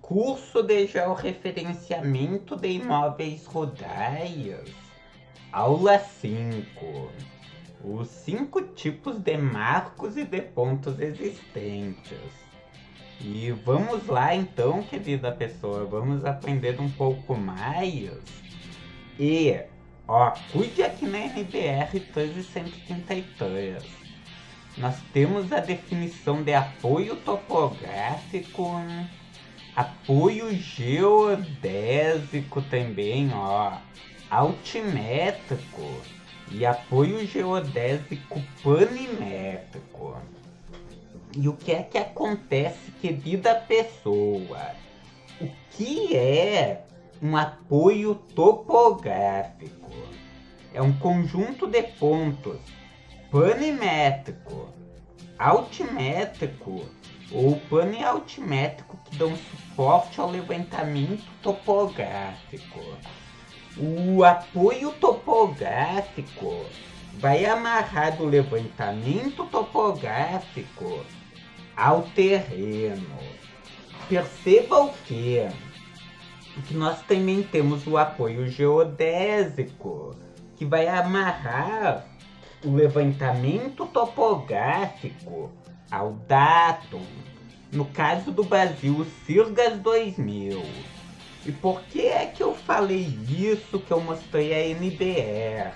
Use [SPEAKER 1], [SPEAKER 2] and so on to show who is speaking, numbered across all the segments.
[SPEAKER 1] Curso de georreferenciamento de imóveis rurais. Aula 5. Os 5 tipos de marcos e de pontos existentes. E vamos lá então, querida pessoa, vamos aprender um pouco mais. E, cuide aqui na NBR 1333. Nós temos a definição de apoio topográfico, apoio geodésico também, altimétrico e apoio geodésico panimétrico. E o que é que acontece, querida pessoa? O que é um apoio topográfico? É um conjunto de pontos panimétrico, altimétrico ou panialtimétrico que dão suporte ao levantamento topográfico. O apoio topográfico vai amarrar o levantamento topográfico ao terreno. Perceba o que nós também temos o apoio geodésico, que vai amarrar o levantamento topográfico ao datum, no caso do Brasil, o CIRGAS 2000. E por que é que eu falei isso, que eu mostrei a NBR?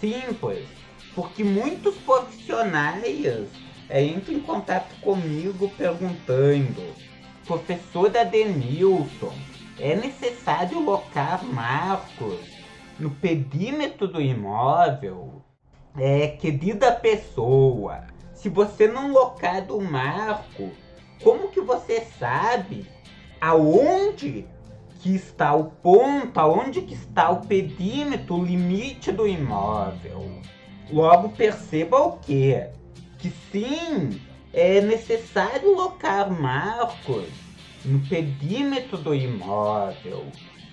[SPEAKER 1] Simples, porque muitos profissionais entram em contato comigo perguntando: professor Adenilson, é necessário locar marcos no perímetro do imóvel? Querida pessoa, se você não locar o marco, como que você sabe aonde que está o ponto, aonde que está o perímetro, o limite do imóvel? Logo perceba o quê? Que sim, é necessário locar marcos no perímetro do imóvel.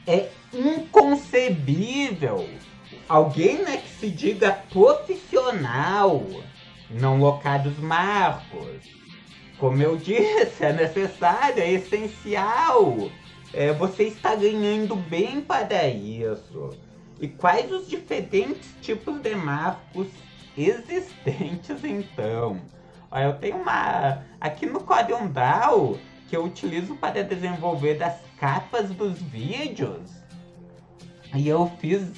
[SPEAKER 1] É inconcebível alguém que se diga profissional não locar os marcos. Como eu disse, é necessário, é essencial. Você está ganhando bem para isso. E quais os diferentes tipos de marcos existentes então? Eu tenho uma aqui no CorelDRAW que eu utilizo para desenvolver as capas dos vídeos. E eu fiz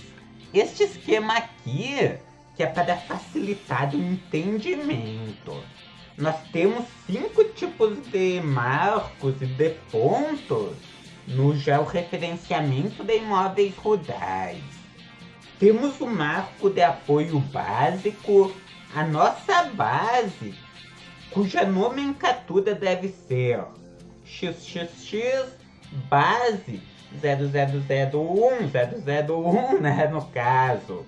[SPEAKER 1] este esquema aqui, que é para facilitar o entendimento. Nós temos 5 tipos de marcos e de pontos no georreferenciamento de imóveis rurais. Temos o marco de apoio básico, a nossa base, cuja nomenclatura deve ser XXX base 0001, né, no caso.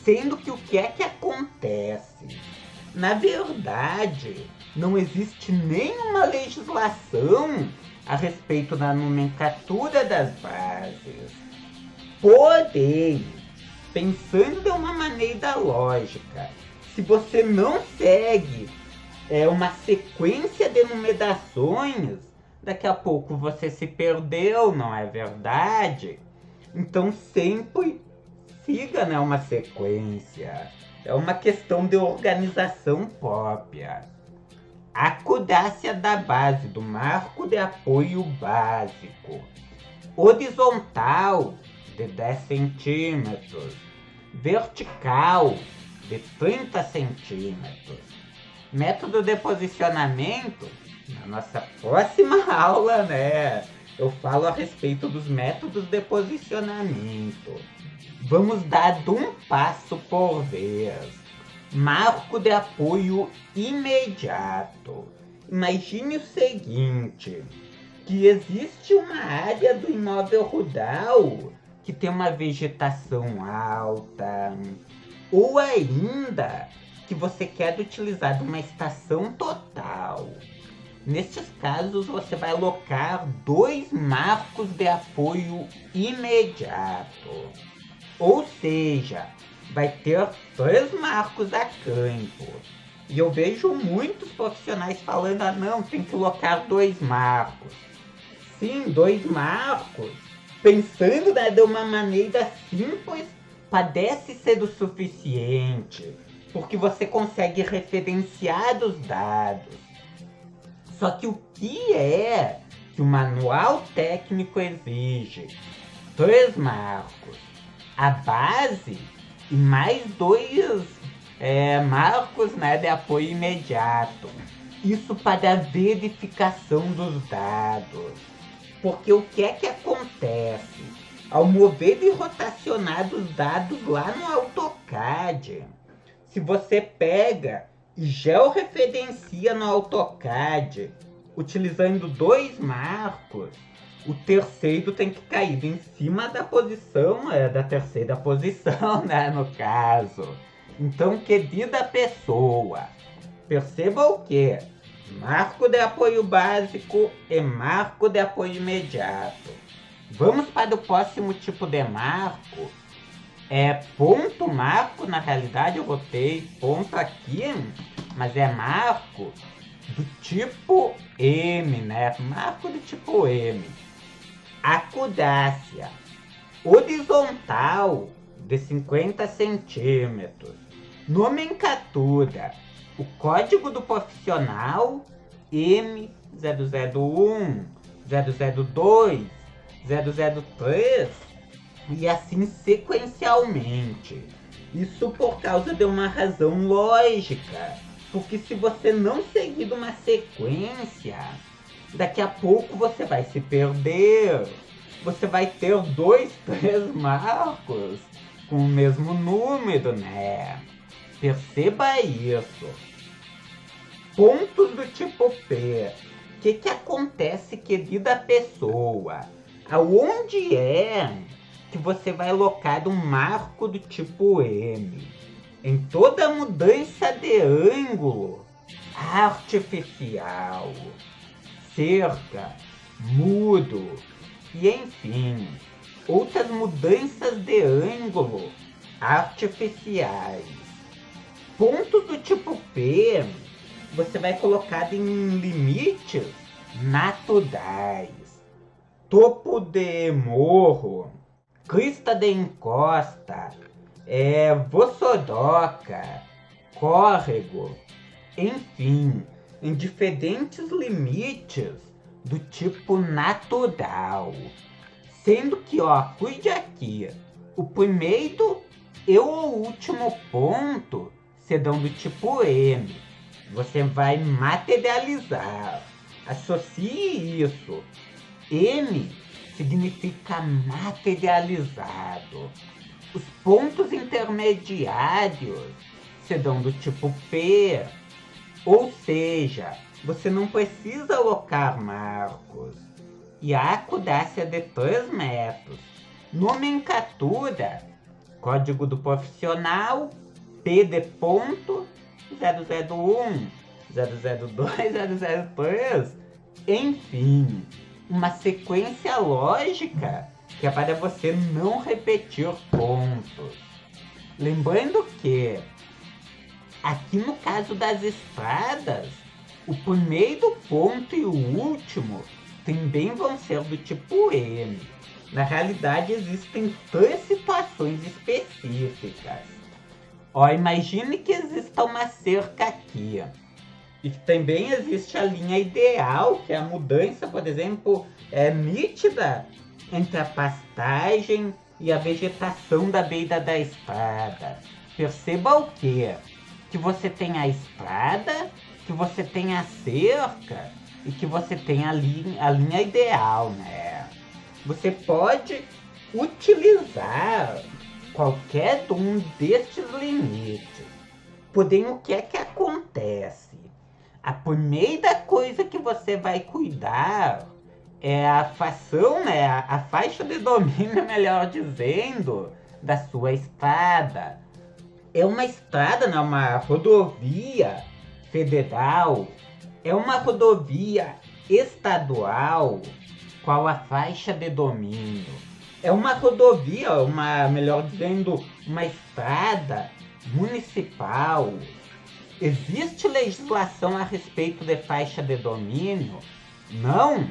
[SPEAKER 1] Sendo que o que é que acontece? Na verdade, não existe nenhuma legislação a respeito da nomenclatura das bases. Porém, pensando de uma maneira lógica, se você não segue uma sequência de numerações, daqui a pouco você se perdeu, não é verdade? Então sempre siga uma sequência. É uma questão de organização própria. A acurácia da base do marco de apoio básico. Horizontal de 10 centímetros. Vertical de 30 centímetros. Método de posicionamento. Na nossa próxima aula, eu falo a respeito dos métodos de posicionamento. Vamos dar um passo por vez. Marco de apoio imediato. Imagine o seguinte, que existe uma área do imóvel rural que tem uma vegetação alta, ou ainda que você quer utilizar uma estação total. Nestes casos, você vai alocar 2 marcos de apoio imediato. Ou seja, vai ter 3 marcos a campo. E eu vejo muitos profissionais falando, não, tem que colocar 2 marcos. assim, 2 marcos, pensando, né, de uma maneira simples, parece ser o suficiente, porque você consegue referenciar os dados. Só que o que é que o manual técnico exige? 3 marcos, a base e mais 2 marcos, né, de apoio imediato. Isso para a verificação dos dados. Porque o que é que acontece? Ao mover e rotacionar os dados lá no AutoCAD, se você pega e georreferencia no AutoCAD, utilizando 2 marcos, o terceiro tem que cair em cima da posição, da terceira posição, né, no caso. Então, querida pessoa, perceba o que? Marco de apoio básico e marco de apoio imediato. Vamos para o próximo tipo de marco. Ponto marco, na realidade eu botei ponto aqui, mas é marco do tipo M, né? Marco do tipo M. Acudácia horizontal de 50 centímetros. Nomenclatura: o código do profissional M001, 002, 003 e assim sequencialmente. Isso por causa de uma razão lógica, porque se você não seguir uma sequência, daqui a pouco você vai se perder. Você vai ter 2, 3 marcos com o mesmo número, né? Perceba isso. Pontos do tipo P. O que acontece, querida pessoa? Aonde é que você vai alocar um marco do tipo M? Em toda mudança de ângulo artificial, cerca, mudo e enfim, outras mudanças de ângulo artificiais. Pontos do tipo P você vai colocar em limites naturais. Topo de morro, crista de encosta, voçodoca, córrego, enfim, em diferentes limites do tipo natural. Sendo que, cuide aqui, o primeiro e o último ponto serão do tipo M. Você vai materializar. Associe isso. M significa materializado. Os pontos intermediários serão do tipo P. Ou seja, você não precisa alocar marcos. E a acudácia de 3 metros. Nomenclatura: código do profissional, P de ponto, 001, 002, 003, enfim, uma sequência lógica que é para você não repetir pontos. Lembrando que, aqui no caso das estradas, o primeiro ponto e o último também vão ser do tipo M. Na realidade, existem 3 situações específicas. Imagine que exista uma cerca aqui. E também existe a linha ideal, que é a mudança, por exemplo, nítida entre a pastagem e a vegetação da beira da estrada. Perceba o quê? Que você tem a estrada, que você tem a cerca e que você tem a linha ideal, né? Você pode utilizar qualquer um destes limites. Porém, o que é que acontece? A primeira coisa que você vai cuidar é a fação, né? A faixa de domínio, melhor dizendo, da sua estrada. É uma estrada, não, uma rodovia federal, é uma rodovia estadual, qual a faixa de domínio. É uma rodovia, melhor dizendo, uma estrada municipal. Existe legislação a respeito de faixa de domínio? Não,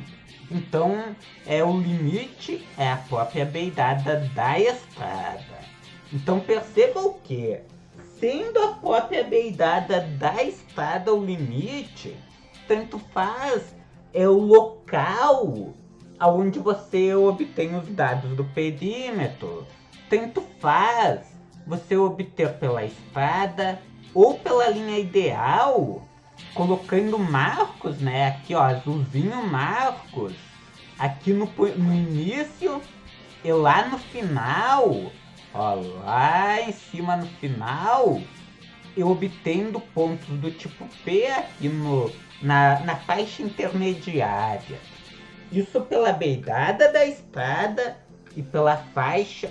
[SPEAKER 1] Então, o limite é a própria beirada da estrada. Então percebam que, sendo a própria beirada da estrada o limite, tanto faz o local aonde você obtém os dados do perímetro. Tanto faz você obter pela estrada ou pela linha ideal, colocando marcos, né? Aqui, ó, azulzinho marcos, aqui no início e lá no final, ó, lá em cima no final, e obtendo pontos do tipo P aqui na faixa intermediária. Isso pela beirada da estrada e pela faixa,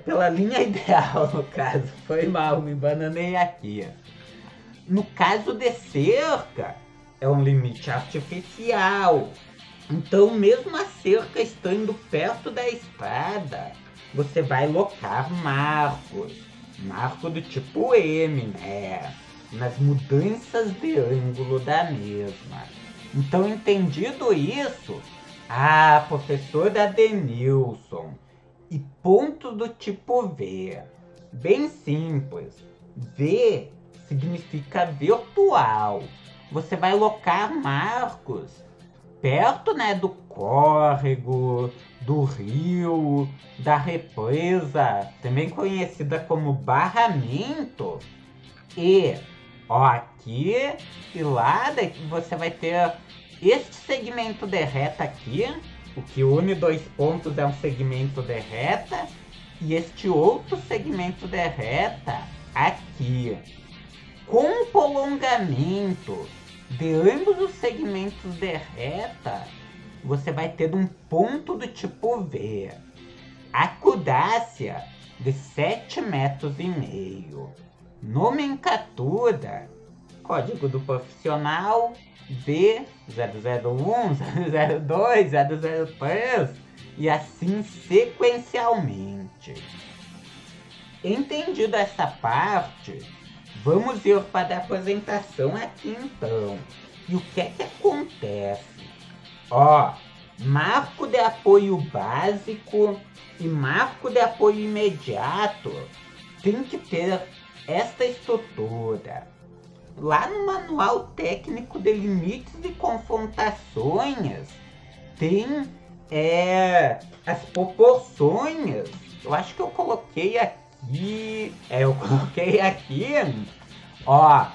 [SPEAKER 1] pela linha ideal, no caso. Foi mal, me bananei aqui. No caso de cerca, é um limite artificial. Então, mesmo a cerca estando perto da estrada, você vai locar marcos. Marco do tipo M, né? Nas mudanças de ângulo da mesma. Então, entendido isso, professor Adenilson, e pontos do tipo V. Bem simples. V significa virtual. Você vai locar marcos perto, né, do córrego, do rio, da represa, também conhecida como barramento. E, ó, aqui e lá você vai ter este segmento de reta aqui, o que une dois pontos é um segmento de reta, e este outro segmento de reta aqui. Com o prolongamento de ambos os segmentos de reta, você vai ter um ponto do tipo V. Acudácia de 7,5 metros. Nomenclatura: código do profissional B001, 002, 003 e assim sequencialmente. Entendido essa parte, vamos ir para a apresentação aqui então. E o que é que acontece? Ó, marco de apoio básico e marco de apoio imediato tem que ter esta estrutura. Lá no Manual Técnico de Limites e Confrontações tem as proporções. Eu acho que eu coloquei aqui. Ó,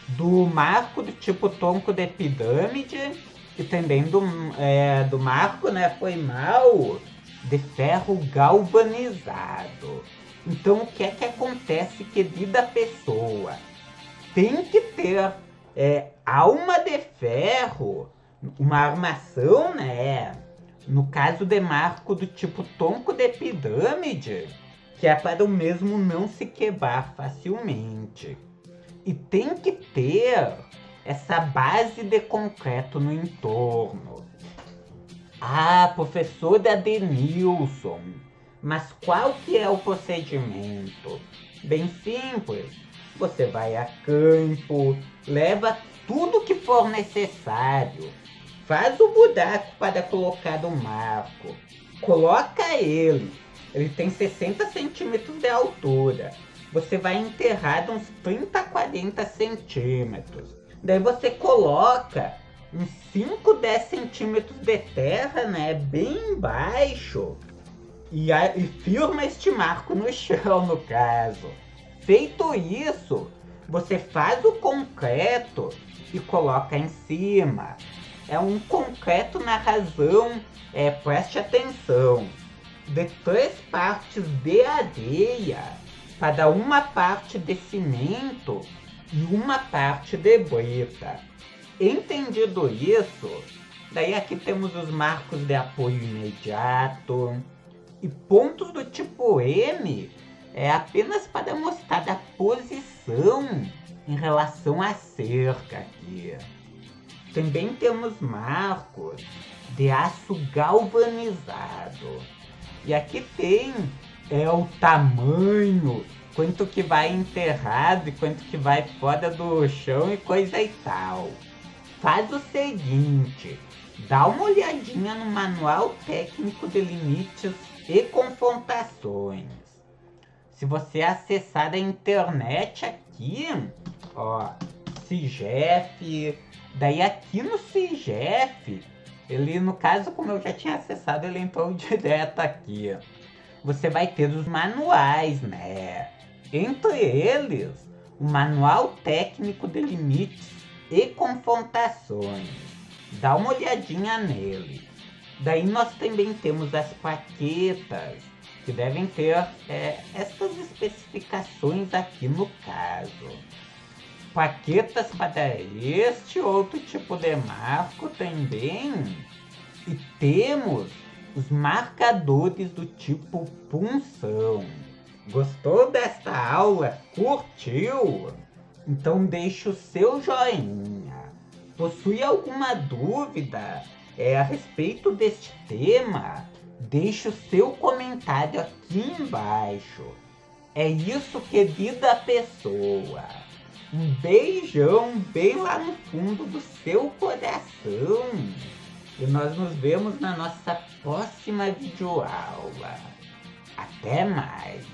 [SPEAKER 1] do marco do tipo tronco de pirâmide e também do marco, né, foi mal, de ferro galvanizado. Então o que é que acontece, querida pessoa? Tem que ter alma de ferro, uma armação, né? No caso de marco do tipo tronco de pirâmide, que é para o mesmo não se quebrar facilmente. E tem que ter essa base de concreto no entorno. Professor Adenilson, mas qual que é o procedimento? Bem simples. Você vai a campo, leva tudo que for necessário, faz o buraco para colocar o marco, coloca ele tem 60 centímetros de altura, você vai enterrar uns 30 a 40 centímetros, daí você coloca uns 5, 10 centímetros de terra, né, bem embaixo, e firma este marco no chão, no caso. Feito isso, você faz o concreto e coloca em cima. É um concreto na razão, preste atenção, de 3 partes de areia para uma parte de cimento e uma parte de brita. Entendido isso, daí aqui temos os marcos de apoio imediato e pontos do tipo M. É apenas para mostrar a posição em relação à cerca aqui. Também temos marcos de aço galvanizado. E aqui tem o tamanho, quanto que vai enterrado e quanto que vai fora do chão e coisa e tal. Faz o seguinte, Dá uma olhadinha no Manual Técnico de Limites e Confrontações. Se você acessar a internet aqui, ó, CIGEF, daí aqui no CIGEF, ele, no caso, como eu já tinha acessado, ele entrou direto aqui. Você vai ter os manuais, né? Entre eles, o Manual Técnico de Limites e Confrontações. Dá uma olhadinha nele. Daí nós também temos as plaquetas, que devem ter estas especificações aqui no caso. Plaquetas para este outro tipo de marco também. E temos os marcadores do tipo punção. Gostou desta aula? Curtiu? Então deixe o seu joinha. Possui alguma dúvida a respeito deste tema? Deixe o seu comentário aqui embaixo. É isso, querida pessoa. Um beijão bem lá no fundo do seu coração. E nós nos vemos na nossa próxima videoaula. Até mais.